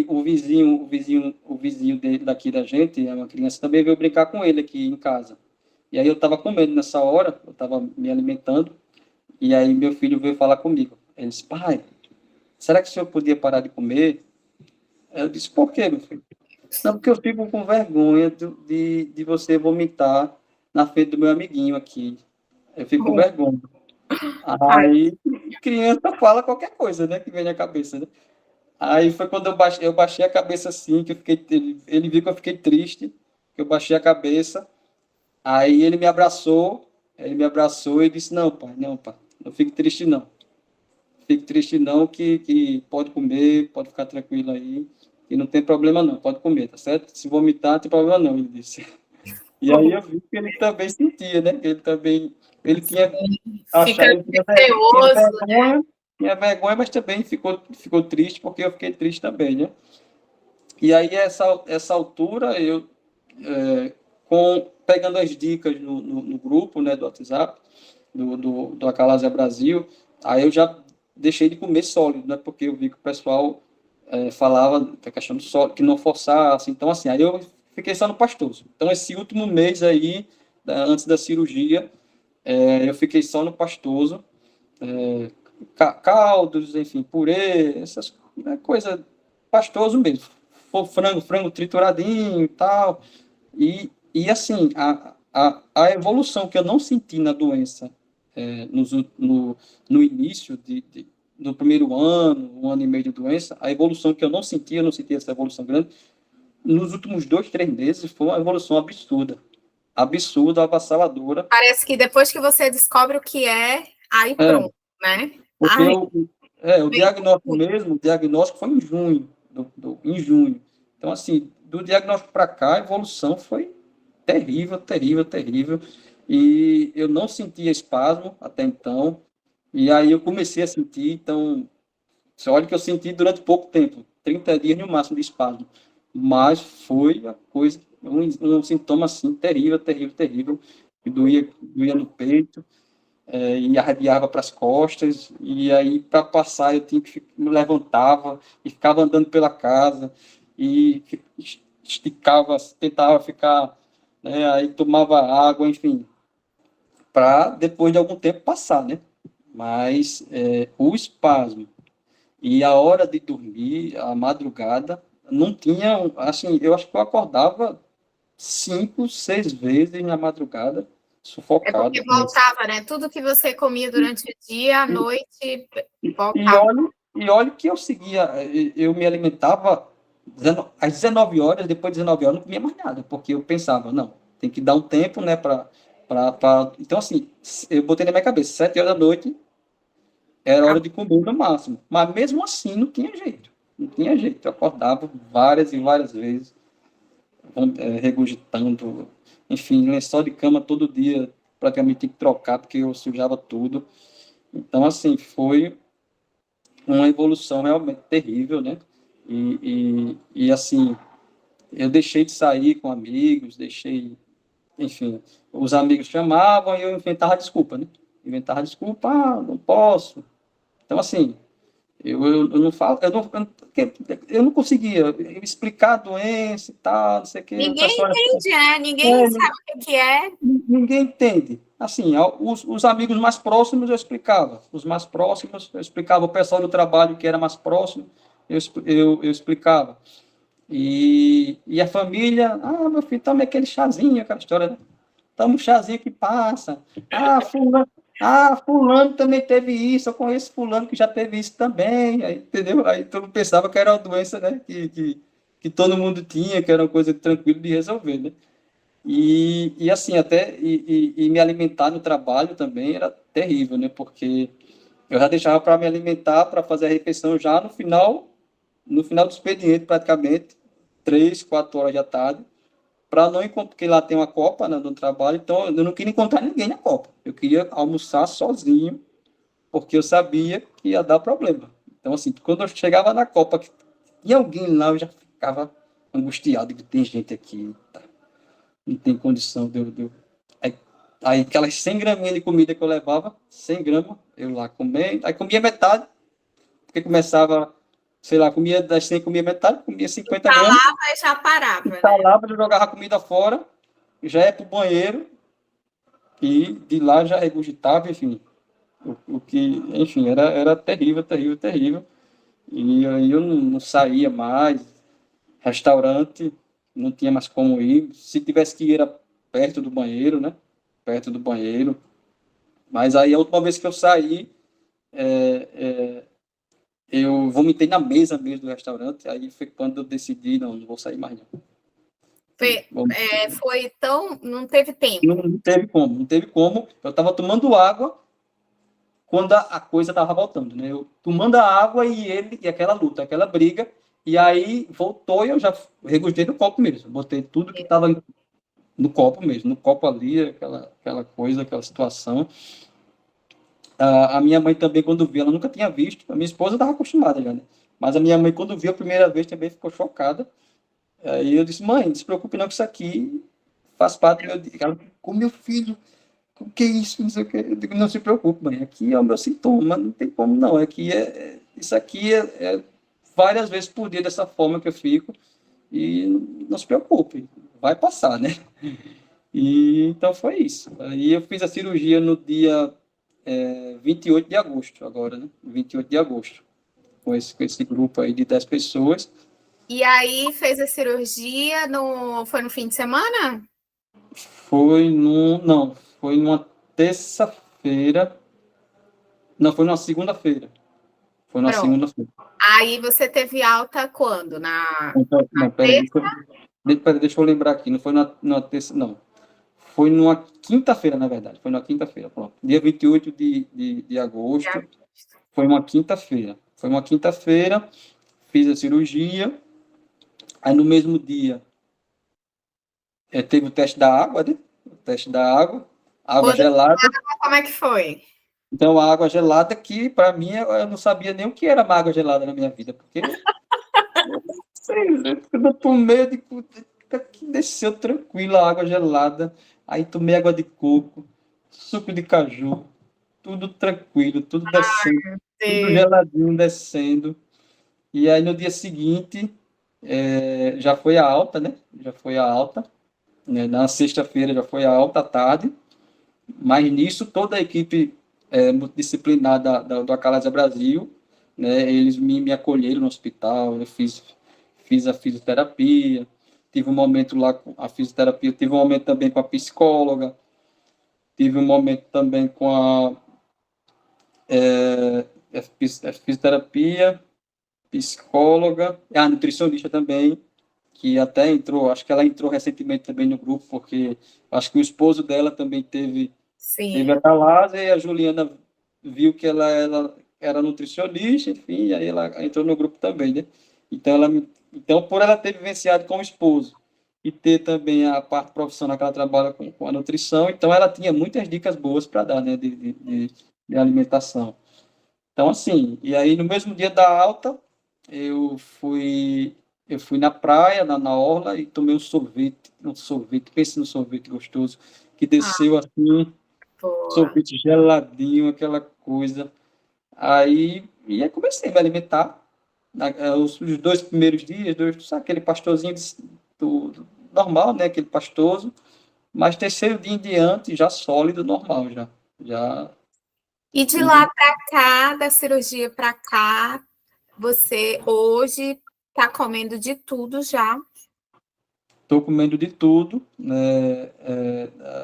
o vizinho dele, daqui da gente, é uma criança, também veio brincar com ele aqui em casa. E aí eu estava comendo nessa hora, eu estava me alimentando, e aí meu filho veio falar comigo. Ele disse, pai, será que o senhor podia parar de comer? Eu disse, por quê, meu filho? Não, porque eu fico com vergonha de você vomitar na frente do meu amiguinho aqui. Eu fico com vergonha. Ai, Aí, criança fala qualquer coisa, né, que vem na cabeça, né? Aí foi quando eu baixei a cabeça assim, que eu fiquei, ele viu que eu fiquei triste, que eu baixei a cabeça. Aí ele me abraçou e disse, não, pai, não fique triste não. Fique triste não, que pode comer, pode ficar tranquilo aí, que não tem problema não, pode comer, tá certo? Se vomitar, não tem problema não, ele disse. E aí eu vi que ele também sentia, né? Que ele também, ele tinha fica achado, ele tinha receoso. vergonha, mas também ficou triste, porque eu fiquei triste também, né? E aí, essa altura, eu, pegando as dicas no grupo, né, do WhatsApp, do Acalásia Brasil, aí eu já deixei de comer sólido, né? Porque eu vi que o pessoal falava da questão do sólido, que não forçasse. Então, assim, aí eu fiquei só no pastoso. Então, esse último mês aí, antes da cirurgia, eu fiquei só no pastoso, caldos, enfim, purê, essas coisas, pastoso mesmo. Frango trituradinho e tal. E assim, a evolução que eu não senti na doença no início do primeiro ano, 1 ano e meio de doença, a evolução que eu não senti essa evolução grande, nos últimos 2, 3 meses foi uma evolução absurda. Absurda, avassaladora. Parece que depois que você descobre o que é, aí É, pronto, né? porque Ai, o diagnóstico mesmo, o diagnóstico foi em junho, em junho. Então, assim, do diagnóstico para cá, a evolução foi terrível, terrível, terrível. E eu não sentia espasmo até então. E aí eu comecei a sentir, então, você olha que eu senti durante pouco tempo, 30 dias no máximo de espasmo. Mas foi a coisa, um sintoma assim, terrível, terrível, terrível, que doía no peito, e arrepiava para as costas, e aí para passar eu tinha que me levantava e ficava andando pela casa, e esticava, tentava ficar, né, aí tomava água, enfim, para depois de algum tempo passar, né? Mas o espasmo, E a hora de dormir, a madrugada, não tinha, assim, eu acho que eu acordava 5, 6 vezes na madrugada, É porque sufocado. voltava, né? Tudo que você comia durante o dia, à noite, E voltava. olha, e olha que eu seguia, eu me alimentava às 19 horas, depois de 19 horas eu não comia mais nada, porque eu pensava, não, tem que dar um tempo, né, Então, assim, eu botei na minha cabeça, 7 horas da noite era hora de comer no máximo, mas mesmo assim não tinha jeito, não tinha jeito, eu acordava várias e várias vezes, regurgitando, enfim, lençol de cama todo dia, praticamente tinha que trocar, porque eu sujava tudo, então, assim, foi uma evolução realmente terrível, né? Assim, eu deixei de sair com amigos, enfim, os amigos chamavam e eu inventava desculpa, né? Inventava desculpa, não posso. Então, assim, eu não falo, eu não conseguia explicar a doença e tal, não sei o quê, o Ninguém pessoal entende, né? Ninguém era, sabe o que é. ninguém entende. Assim, os amigos mais próximos eu explicava. Os mais próximos eu explicava. O pessoal do trabalho que era mais próximo, eu explicava. E a família, meu filho, toma aquele chazinho, aquela história, né? Toma um chazinho que passa. Fulano também teve isso, eu conheço fulano que já teve isso também. Aí, entendeu? Aí todo mundo pensava que era uma doença, né? Que todo mundo tinha, que era uma coisa tranquila de resolver, né? Assim, e me alimentar no trabalho também era terrível, né? Porque eu já deixava para me alimentar, para fazer a refeição já no final do expediente, praticamente, 3, 4 horas da tarde, para não encontrar, porque lá tem uma copa, né, no trabalho, então eu não queria encontrar ninguém na copa. Eu queria almoçar sozinho, porque eu sabia que ia dar problema. Então, assim, quando eu chegava na copa, que tinha alguém lá, eu já ficava angustiado, que tem gente aqui, tá? Não tem condição Aí, aquelas 100 graminhas de comida que eu levava, 100 gramas, eu lá comendo, aí comia metade, porque começava, sei lá, comia das 100, comia metade, comia 50 gramas, Falava e já parava, né? instalava, jogava a comida fora, já ia para o banheiro, e de lá já regurgitava, enfim, o que, enfim, era terrível, terrível, terrível, e aí eu não saía mais, restaurante, não tinha mais como ir, se tivesse que ir era perto do banheiro, né, perto do banheiro, mas aí a última vez que eu saí, eu vomitei na mesa mesmo do restaurante, aí foi quando eu decidi, não vou sair mais não. Foi tão. Não teve tempo. Não teve como, não teve como. Eu estava tomando água quando a coisa estava voltando, né? Eu tomando a água e aquela luta, aquela briga, e aí voltou e eu já regurgitei no copo mesmo. Botei tudo que estava no copo mesmo, no copo ali, aquela coisa, aquela situação. A minha mãe também, quando viu, ela nunca tinha visto. A minha esposa estava acostumada já, né? Mas a minha mãe, quando viu a primeira vez, também ficou chocada. Aí eu disse, mãe, não se preocupe não, que isso aqui faz parte do meu dia. Ela, com meu filho, o que é isso? Não sei o que. Eu digo, não se preocupe, mãe, aqui é o meu sintoma, não tem como não. Isso aqui é várias vezes por dia dessa forma que eu fico. E não se preocupe, vai passar, né? E então foi isso. Aí eu fiz a cirurgia no dia 28 de agosto, agora, né? 28 de agosto, com esse grupo aí de 10 pessoas. E aí fez a cirurgia foi no fim de semana? Não, foi numa terça-feira, não, foi numa segunda-feira. Foi na Pronto. segunda-feira. Aí você teve alta quando? Então, não, peraí, deixa eu lembrar aqui, não foi na terça, não. Foi numa quinta-feira, na verdade, foi na quinta-feira, pronto. Dia 28 de agosto, foi uma quinta-feira. Foi uma quinta-feira, fiz a cirurgia, aí no mesmo dia teve o teste da água, né? O teste da água gelada. Como é que foi? Então, a água gelada que, para mim, eu não sabia nem o que era uma água gelada na minha vida, porque eu não tomei, que desceu tranquilo a água gelada, aí tomei água de coco, suco de caju, tudo tranquilo, tudo descendo, tudo Sim. geladinho descendo, e aí no dia seguinte já foi a alta, né? Já foi a alta, né? Na sexta-feira já foi a alta à tarde, mas nisso toda a equipe multidisciplinar do Acalásia Brasil, né? Eles me acolheram no hospital, eu fiz a fisioterapia, tive um momento lá com a fisioterapia, tive um momento também com a psicóloga, tive um momento também com a fisioterapia, psicóloga, a nutricionista também, que até entrou, acho que ela entrou recentemente também no grupo, porque acho que o esposo dela também teve Sim. a Galásia, e a Juliana viu que ela era nutricionista, enfim, e aí ela entrou no grupo também, né? Então, então, por ela ter vivenciado com o esposo e ter também a parte profissional que ela trabalha com a nutrição, então ela tinha muitas dicas boas para dar, né, de alimentação. Então, assim, e aí no mesmo dia da alta, eu fui, eu fui na praia, na orla, e tomei um sorvete, pense no sorvete gostoso, que Ah, desceu assim, boa. sorvete geladinho, aquela coisa. E aí comecei a me alimentar. Os 2 primeiros dias, sabe, aquele pastorzinho normal, né, aquele pastoso, mas terceiro dia em diante, já sólido, normal, já E de indo. lá para cá, da cirurgia para cá, você hoje está comendo de tudo já? Estou comendo de tudo, né?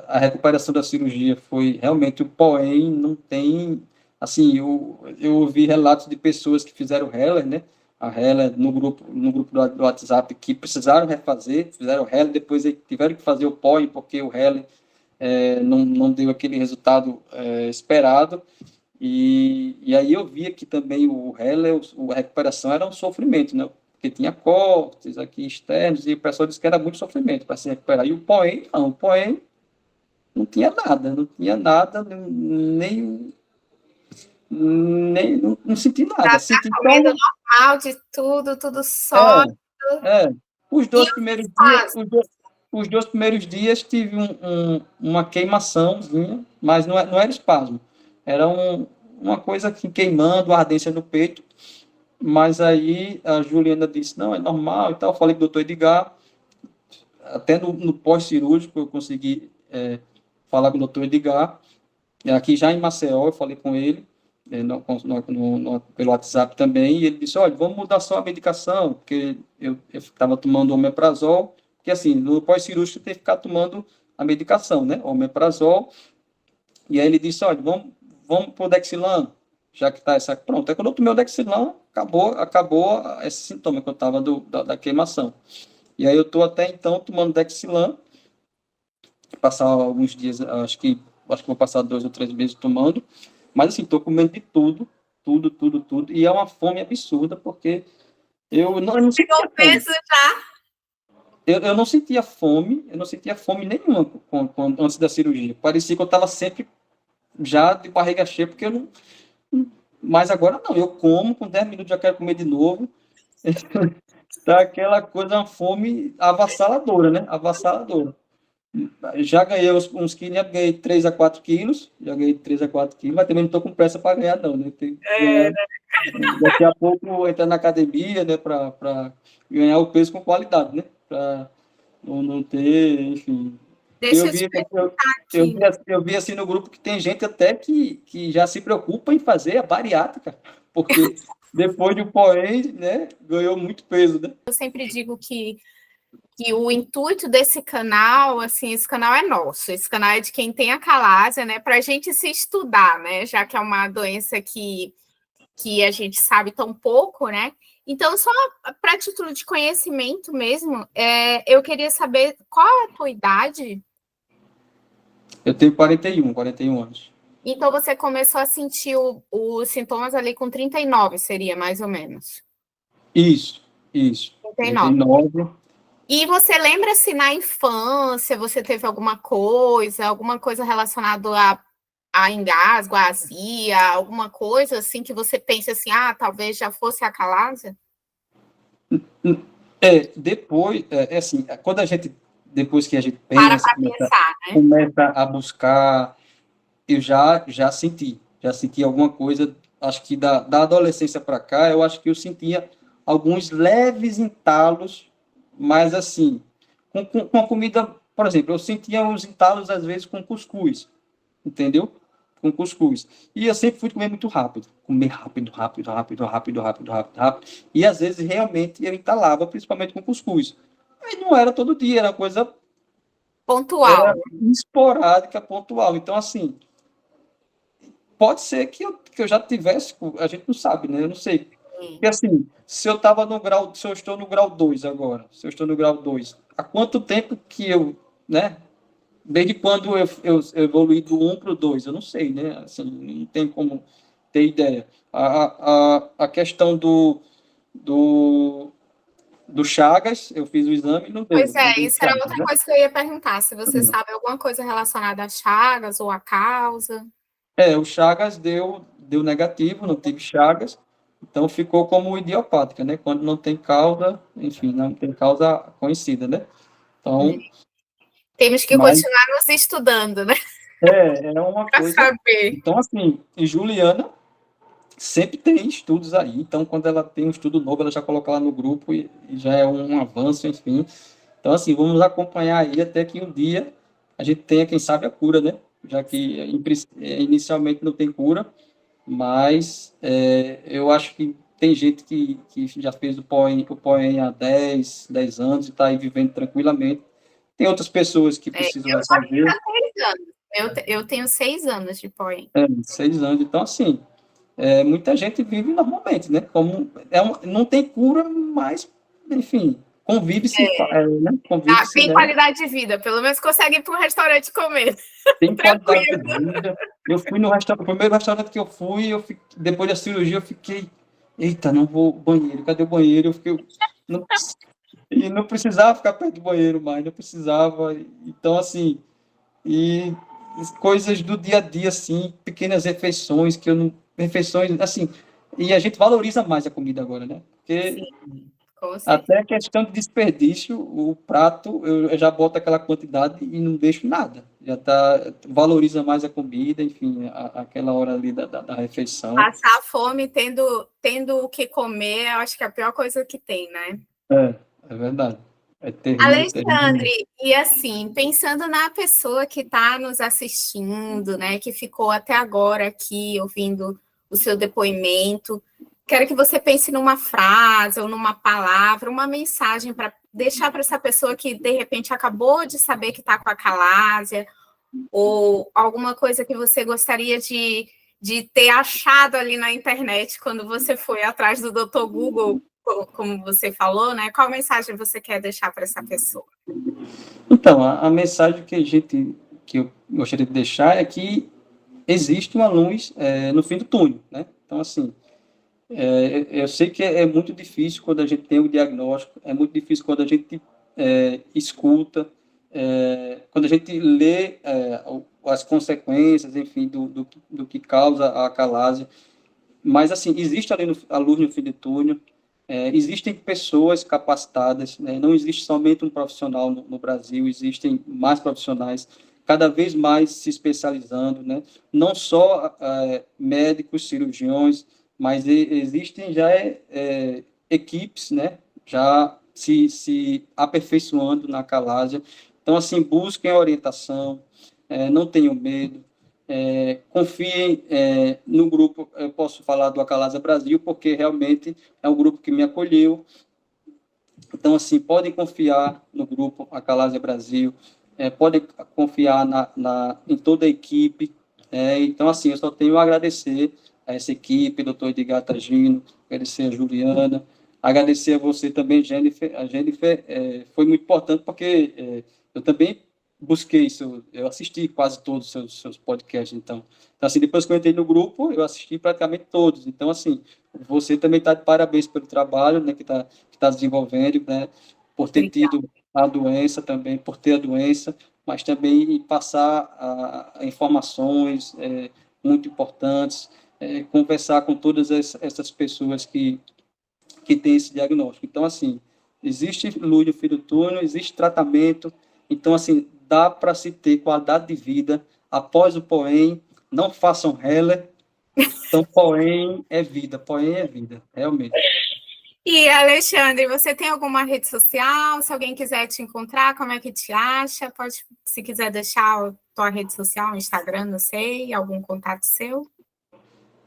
A recuperação da cirurgia foi realmente o poém, não tem, assim, eu ouvi relatos de pessoas que fizeram Heller, né? A Heller no grupo do WhatsApp que precisaram refazer, fizeram Heller, depois tiveram que fazer o POEM porque o Heller não deu aquele resultado esperado. E aí eu via que também o Heller, a recuperação era um sofrimento, né? Porque tinha cortes aqui externos e o pessoal disse que era muito sofrimento para se recuperar. E o Poem, não, o Poem não tinha nada, nem não senti nada. Já tá Senti comendo só. normal de tudo, tudo É, só. é. Os E dois os primeiros dias, espasmos? os dois primeiros dias tive uma queimaçãozinha, mas não era espasmo. Era uma coisa que queimando, ardência no peito. Mas aí a Juliana disse, não, é normal e tal. Falei com o doutor Edgar, até no pós-cirúrgico eu consegui falar com o doutor Edgar. Aqui já em Maceió, eu falei com ele, pelo WhatsApp também, e ele disse, olha, vamos mudar só a medicação, porque eu estava tomando omeprazol, porque assim, no pós-cirúrgico tem que ficar tomando a medicação, né, omeprazol, e aí ele disse, olha, vamos para o Dexilano, já que está essa. Pronto, aí quando eu tomei o Dexilano, acabou esse sintoma que eu estava da queimação. E aí eu estou até então tomando Dexilano, passar alguns dias, acho que vou passar 2 ou 3 meses tomando, mas assim, estou comendo de tudo, tudo, tudo, tudo, e é uma fome absurda, porque eu não Pegou sentia fome. peso já? Eu não sentia fome nenhuma antes da cirurgia. Parecia que eu estava sempre já de barriga cheia, porque eu não. Mas agora não, eu como, com 10 minutos já quero comer de novo. Tá aquela coisa, uma fome avassaladora, né? Avassaladora. Já ganhei uns quilos, já ganhei 3 a 4 quilos, já ganhei 3 a 4 quilos, mas também não estou com pressa para ganhar, não, né? Tem que ganhar, daqui a pouco entrar na academia, né? Para ganhar o peso com qualidade, né? Para não ter, enfim. Deixa Eu eu te vi, perguntar aqui. eu vi assim no grupo que tem gente até que já se preocupa em fazer a bariátrica, porque depois do POEM, né, ganhou muito peso, né? Eu sempre digo que o intuito desse canal, assim, esse canal é nosso, esse canal é de quem tem a calásia, né, para a gente se estudar, né, já que é uma doença que a gente sabe tão pouco, né? Então, só para título de conhecimento mesmo, eu queria saber qual é a tua idade. Eu tenho 41 anos. Então, você começou a sentir os sintomas ali com 39, seria mais ou menos. Isso. 39. 39. E você lembra se na infância você teve alguma coisa relacionada a engasgo, a azia, alguma coisa assim que você pensa assim, talvez já fosse a calásia? Assim, quando depois que a gente Para pensa, para pensar, né? começa a buscar, eu já senti alguma coisa, acho que da adolescência para cá, eu acho que eu sentia alguns leves entalos, mas assim, com a comida, por exemplo, eu sentia os entalos às vezes com cuscuz, entendeu? com cuscuz. E eu sempre fui comer muito rápido. Comer rápido, rápido, rápido, rápido, rápido, rápido, rápido. E às vezes realmente eu entalava, principalmente com cuscuz. Aí não era todo dia, era coisa Pontual. esporádica, pontual. Então, assim, pode ser que eu já tivesse, a gente não sabe, né? Eu não sei. Porque assim, se eu estava no grau, se eu estou no grau 2 agora, se eu estou no grau 2, há quanto tempo que eu, né? Desde quando eu evoluí do 1 para o 2? Eu não sei, né? Assim, não tem como ter ideia. A questão do, do Chagas, eu fiz o exame e não deu. Pois Não é, deu isso era Chagas, outra né? coisa que eu ia perguntar, se você sabe alguma coisa relacionada a Chagas ou a causa. O Chagas deu negativo, não tive Chagas, então ficou como idiopática, né? Quando não tem causa, enfim, não tem causa conhecida, né? Então, Temos que mas continuar nos estudando, né? é uma Para coisa. saber. Então, assim, e Juliana sempre tem estudos aí, então quando ela tem um estudo novo, ela já coloca lá no grupo e já é um avanço, enfim. Então, assim, vamos acompanhar aí até que um dia a gente tenha, quem sabe, a cura, né? Já que inicialmente não tem cura, mas eu acho que tem gente que já fez o POEM há 10 anos e está aí vivendo tranquilamente. Tem outras pessoas que precisam Eu já fazer tenho 6 anos. Eu tenho 6 anos de POEM. 6 anos. Então, assim, muita gente vive normalmente, né? Como não tem cura, mas, enfim, convive-se, né? Convive-se, Tem né? qualidade de vida, pelo menos consegue ir para um restaurante comer. Tem qualidade de Tranquilo. vida. Eu fui no restaurante, o primeiro restaurante que eu fui, depois da cirurgia, eu fiquei, eita, não vou ao banheiro, cadê o banheiro? Eu fiquei, não, e não precisava ficar perto do banheiro mais, não precisava. Então, assim, e coisas do dia a dia, assim, pequenas refeições que eu não, refeições, assim, e a gente valoriza mais a comida agora, né? Porque Sim, com até certeza. a questão de desperdício, o prato, eu já boto aquela quantidade e não deixo nada. Já tá, valoriza mais a comida, enfim, aquela hora ali da refeição. Passar fome tendo o que comer, eu acho que é a pior coisa que tem, né? É verdade. É terrível, terrível. Alexandre, e assim, pensando na pessoa que está nos assistindo, né, que ficou até agora aqui ouvindo o seu depoimento, quero que você pense numa frase ou numa palavra, uma mensagem para deixar para essa pessoa que de repente acabou de saber que está com a calásia, ou alguma coisa que você gostaria de ter achado ali na internet quando você foi atrás do Dr. Google, como você falou, né? Qual mensagem você quer deixar para essa pessoa? Então, a mensagem que eu gostaria de deixar é que existe uma luz no fim do túnel, né? Então, assim, eu sei que é muito difícil quando a gente tem o diagnóstico, é muito difícil quando a gente escuta, quando a gente lê as consequências, enfim, do que causa a acalásia. Mas, assim, existe ali a luz no fim do túnel, existem pessoas capacitadas, né? Não existe somente um profissional no Brasil, existem mais profissionais, cada vez mais se especializando, né? Não só médicos, cirurgiões, mas existem já equipes, né? Já se aperfeiçoando na calásia. Então, assim, busquem a orientação, não tenham medo, confiem no grupo. Eu posso falar do Acalásia Brasil, porque realmente é um grupo que me acolheu. Então, assim, podem confiar no grupo Acalásia Brasil, podem confiar em toda a equipe. Então, assim, eu só tenho a agradecer a essa equipe, doutor Edgar Tagino, agradecer a Juliana, agradecer a você também, Jennifer. A Jennifer foi muito importante, porque eu também busquei isso, eu assisti quase todos os seus podcasts, então, assim, depois que eu entrei no grupo, eu assisti praticamente todos. Então, assim, você também está de parabéns pelo trabalho, né, que tá desenvolvendo, né, por ter Obrigada. tido a doença também, por ter a doença, mas também passar informações muito importantes, conversar com todas essas pessoas que têm esse diagnóstico. Então, assim, existe luz no fim do túnel, existe tratamento, então, assim, dá para se ter qualidade de vida após o POEM, não façam Heller, então POEM é vida, realmente. E, Alexandre, você tem alguma rede social? Se alguém quiser te encontrar, como é que te acha? Pode, se quiser deixar a tua rede social, Instagram, não sei, algum contato seu?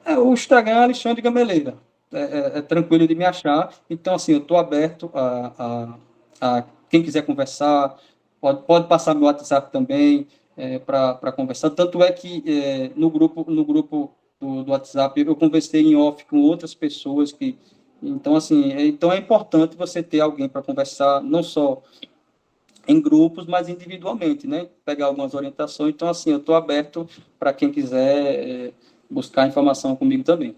O Instagram é Alexandre Gameleira. É tranquilo de me achar. Então, assim, eu estou aberto a quem quiser conversar, pode passar meu WhatsApp também para conversar. Tanto é que no grupo do WhatsApp eu conversei em off com outras pessoas que. Então, assim, então é importante você ter alguém para conversar, não só em grupos, mas individualmente, né? Pegar algumas orientações. Então, assim, eu estou aberto para quem quiser buscar informação comigo também.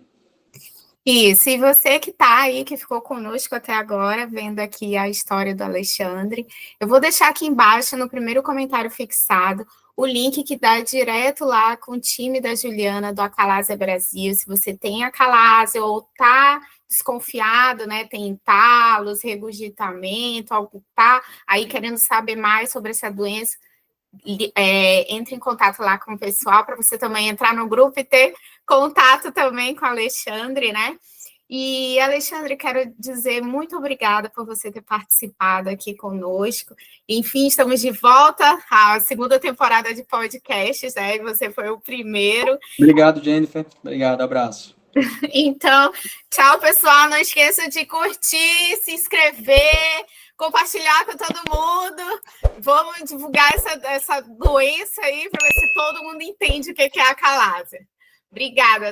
Isso, e você que está aí, que ficou conosco até agora, vendo aqui a história do Alexandre, eu vou deixar aqui embaixo, no primeiro comentário fixado, o link que dá direto lá com o time da Juliana, do Acalásia Brasil. Se você tem acalásia ou está desconfiado, né, tem entalos, regurgitamento, algo tá aí querendo saber mais sobre essa doença, entre em contato lá com o pessoal, para você também entrar no grupo e ter contato também com o Alexandre, né? E, Alexandre, quero dizer muito obrigada por você ter participado aqui conosco. Enfim, estamos de volta à segunda temporada de podcasts, né? Você foi o primeiro. Obrigado, Jennifer. Obrigado, abraço. Então, tchau, pessoal. Não esqueça de curtir, se inscrever, compartilhar com todo mundo. Vamos divulgar essa doença aí para ver se todo mundo entende o que é a acalásia. Obrigada.